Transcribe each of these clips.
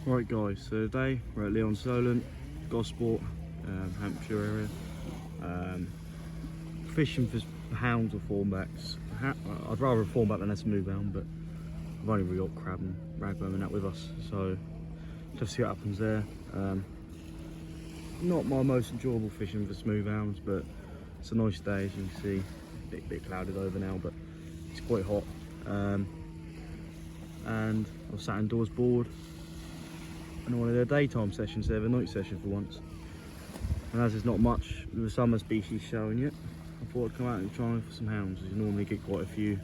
Right guys, so today we're at Leon Solent, Gosport, Hampshire area. Fishing for hounds or thornbacks. I'd rather a thornback than a smoothhound, but I've only really got crab and ragworm and that with us, so just see what happens there. Not my most enjoyable fishing for smoothhounds, but it's a nice day as you can see. A bit clouded over now, but it's quite hot. And I was sat indoors bored, and one of their daytime sessions, they have a night session for once. And as there's not much of the summer species showing yet, I thought I'd come out and try for some hounds. You normally get quite a few.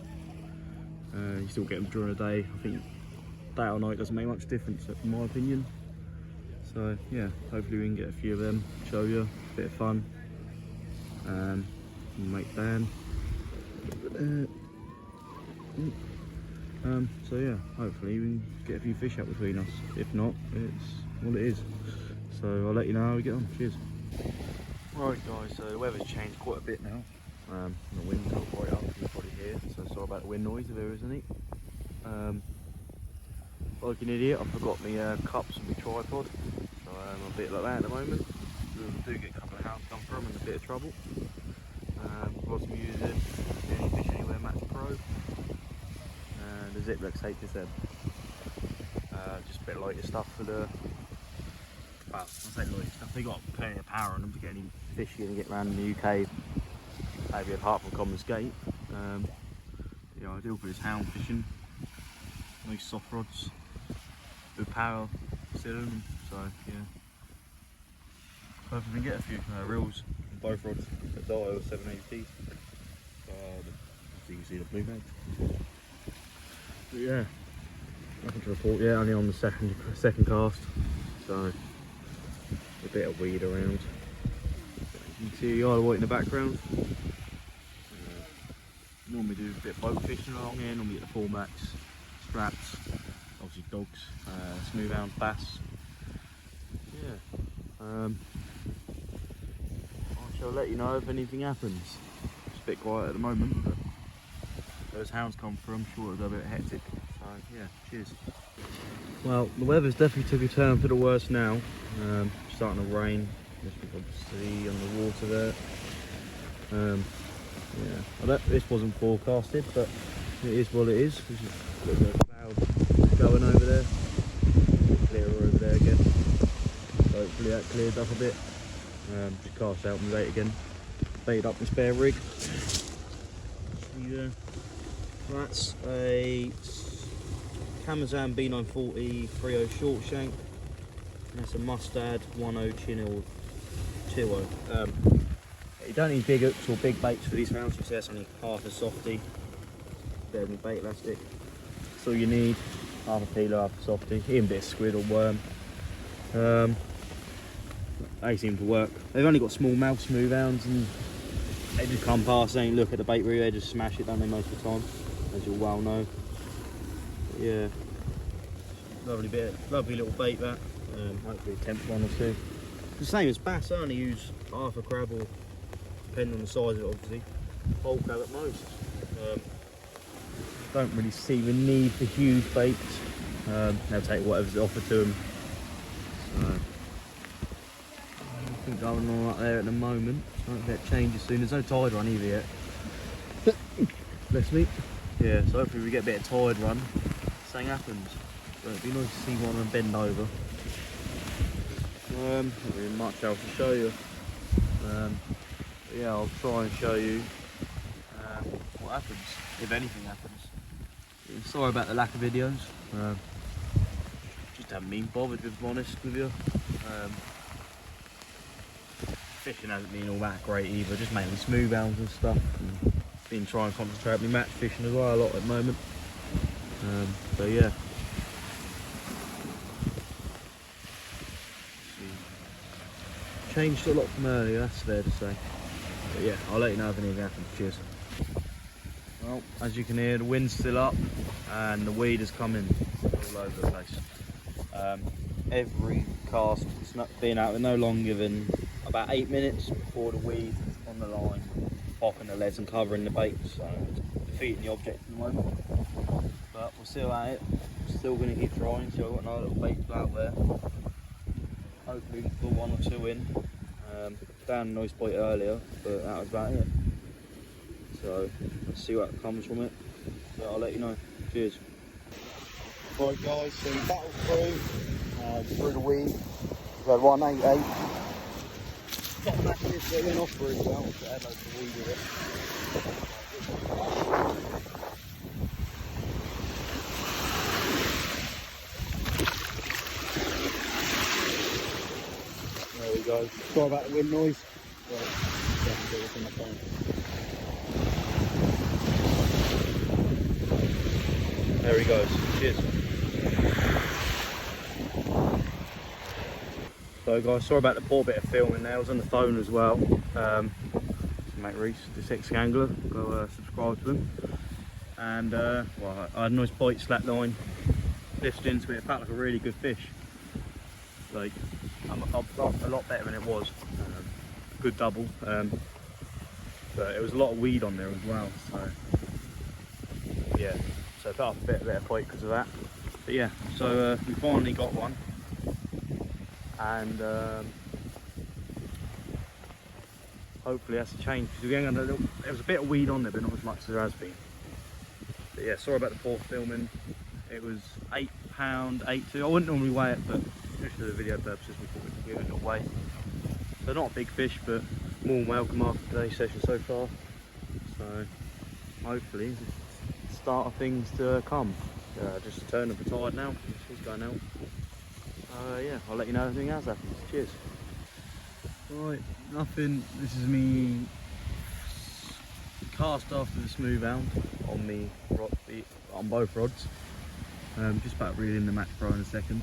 You still get them during the day. I think day or night doesn't make much difference, in my opinion. So yeah, hopefully we can get a few of them, show you, a bit of fun. Mate Dan. So yeah, hopefully we can get a few fish out between us. If not, it's what it is. So I'll let you know how we get on. Cheers. Right guys, so the weather's changed quite a bit now. And the wind's got quite up, you can probably hear. So sorry about the wind noise if there is any. Like an idiot, I forgot my cups and my tripod. So I'm a bit like that at the moment. I do get a couple of hounds come from in a bit of trouble. Lots of using Any Fish Anywhere Max Pro. And the Ziplex HSM. Just a bit lighter stuff for the, well, I say lighter stuff, they got plenty of power on them to get any fish you're going to get around in the UK, maybe apart from common skate. Yeah, ideal for this hound fishing. Nice soft rods, good power still in them, so yeah. Hopefully we can get a few reels on both rods at Dio 780p. So you can see the blue bag. But yeah, nothing to report yet, only on the second cast, so a bit of weed around. You can see the Isle of Wight in the background. Normally do a bit of boat fishing along here, normally get the thornbacks, straps, obviously dogs, smoothhound, bass. Yeah, I shall let you know if anything happens. It's a bit quiet at the moment, but those hounds come from, I'm sure it'll go a bit hectic. So yeah, cheers. Well, the weather's definitely took a turn for the worse now. Starting to rain, as you can see on the water there. Yeah, this wasn't forecasted, but it is what it is. There's just a little bit of cloud going over there. A bit clearer over there again. So hopefully that clears up a bit. Just cast out and bait again. Baited up the spare rig. Yeah. That's a Camazam B940 3.0 short shank. And that's a Mustad 1.0 chin 2.0. You don't need big hooks or big baits for these rounds, you see that's only half a softie. There's my bait elastic. That's all you need. Half a peeler, half a softie, even a bit of squid or worm. They seem to work. They've only got small mouth smoothhounds and they just come past, they ain't look at the bait reel, they just smash it, don't they, most of the time, as you'll well know. But yeah, lovely little bait that. Hopefully a temp one or two. The same as bass, I only use half a crab or, depending on the size of it obviously, whole crab at most. Don't really see the need for huge baits. They'll take whatever's offered to them. So, nothing going on up there at the moment. I don't think that changes soon. There's no tide run either yet. Bless me. Yeah, so hopefully we get a bit of tide run. Something happens. So it'd be nice to see one of them bend over. Not really much else to show you. But yeah, I'll try and show you what happens, if anything happens. Yeah, sorry about the lack of videos. Just haven't been bothered, if I'm honest with you. Fishing hasn't been all that great either, just mainly smoothhounds and stuff. And been trying to concentrate on my match fishing as well a lot at the moment. So yeah. Changed a lot from earlier, that's fair to say. But yeah, I'll let you know if anything happens. Cheers. Well, as you can hear, the wind's still up and the weed is coming all over the place. Every cast has been out with no longer than about 8 minutes before the weed on the line, popping the leads and covering the bait, so defeating the object at the moment. But we're still at it, still going to keep trying, so I've got another little bait out there. Hopefully we can pull 1 or 2 in. Found a nice bite earlier, but that was about it. So let's see what comes from it. So I'll let you know. Cheers. Right guys, so we battled through the weed. We've had 188. Got a massive, but it went off really well, so I had loads of weed with it. There we go. Sorry about the wind noise. There he goes. Cheers. So guys, sorry about the poor bit of filming there. I was on the phone as well. Mate Reese, the Sexy Angler. Go subscribe to him. And well, I had a nice bite, slack line. Lifted into it. It felt like a really good fish. Like a lot better than it was. Good double. But it was a lot of weed on there as well. So yeah. So I felt a bit of fight because of that. But yeah, so we finally got one. And hopefully that's a change, because there was a bit of weed on there, but not as much as there has been. But yeah, sorry about the poor filming. It was £8.82. I wouldn't normally weigh it, but just for the video purposes, we thought we'd give it a weigh. So not a big fish, but more than welcome after today's session so far. So hopefully the start of things to come. Just a turn of the tide now. She's going out. Yeah, I'll let you know if anything else happens. Cheers. Right, nothing. This is me cast after the Smoothound on both rods. Just about reeling the Match Pro in a second.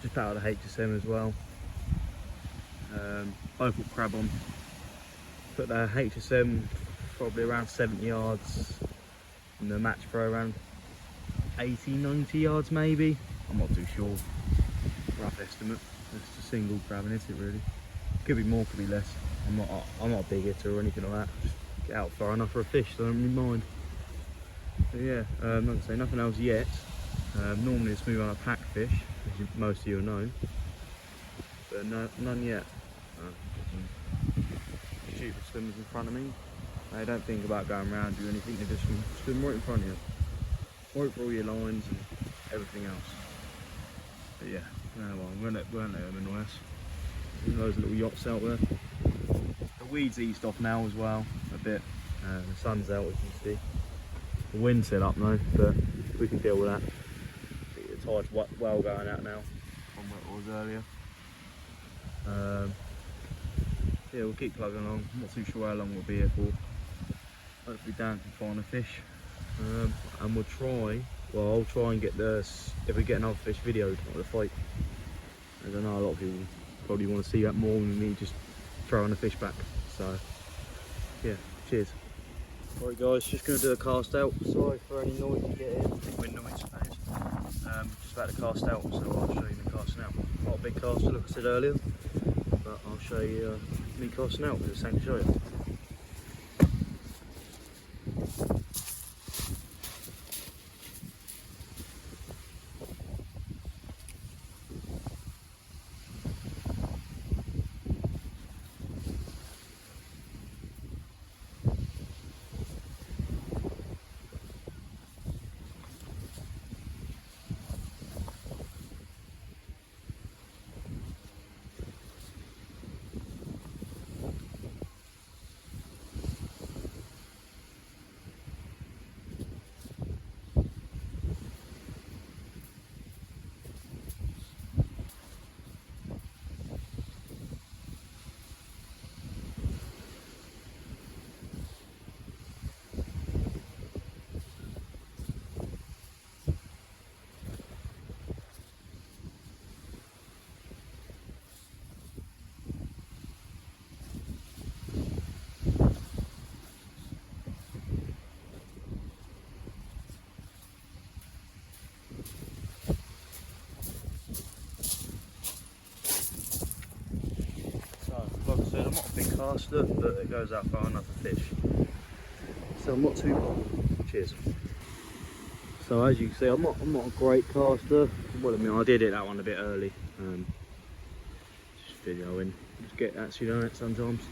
Just out of the HSM as well. Both got crab on. Put the HSM probably around 70 yards and the Match Pro around 80-90 yards maybe. I'm not too sure. Rough estimate. It's a single crab and hit it really. Could be more, could be less. I'm not a big hitter or anything like that. Just get out far enough for a fish, so I don't really mind. But yeah, I'm not gonna say nothing else yet. Normally it's moving on a pack fish, as most of you know. But none yet. Stupid swimmers in front of me. They don't think about going around you or anything, they just swim right in front of you. Right for all your lines and everything else. But yeah, no, well, we won't let them annoy us. Those little yachts out there. The weeds eased off now as well, a bit. The sun's out, as you can see. The wind's still up though, but we can deal with that. The tide's well going out now from where it was earlier. Yeah, we'll keep plugging along. I'm not too sure how long we'll be here for. Hopefully Dan can find a fish. And we'll try, well I'll try and get this, if we get another fish videoed of the fight. As I know a lot of people probably want to see that more than me just throwing the fish back. So yeah, cheers. Alright guys, just going to do a cast out. Sorry for any noise you get in. Wind noise, that is. Just about to cast out, so I'll show you me casting out. Not a big caster like I said earlier, but I'll show you me casting out because it's the same to show you. I'm not a big caster, but it goes out far enough to fish. So I'm not too bothered. Cheers. So as you can see, I'm not a great caster. Well, I mean, I did it that one a bit early. Just videoing. Just get actually done it sometimes.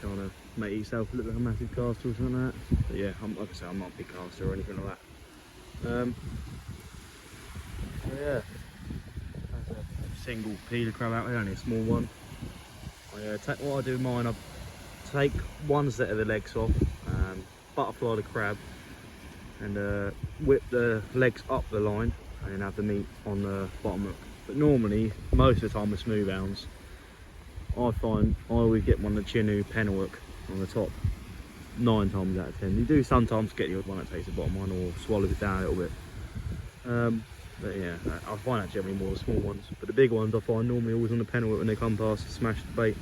Trying to make yourself look like a massive caster or something like that. But yeah, like I say, I'm not a big caster or anything like that. So yeah, that's a single peeler crab out there, only a small one. Take what I do with mine, I take one set of the legs off, butterfly the crab, and whip the legs up the line, and then have the meat on the bottom hook. But normally, most of the time with Smoothounds, I find I always get one of the Chinu pennel hook on the top, 9 times out of 10. You do sometimes get the odd one that takes the bottom one or swallows it down a little bit. But yeah, I find that generally more the small ones. But the big ones I find normally always on the pennel hook when they come past to smash the bait.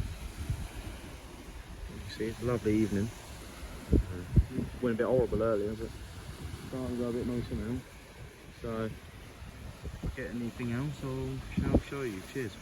You see, it's a lovely evening. Went a bit horrible earlier, but starting to go a bit nicer now. So, if I get anything else, I shall show you. Cheers.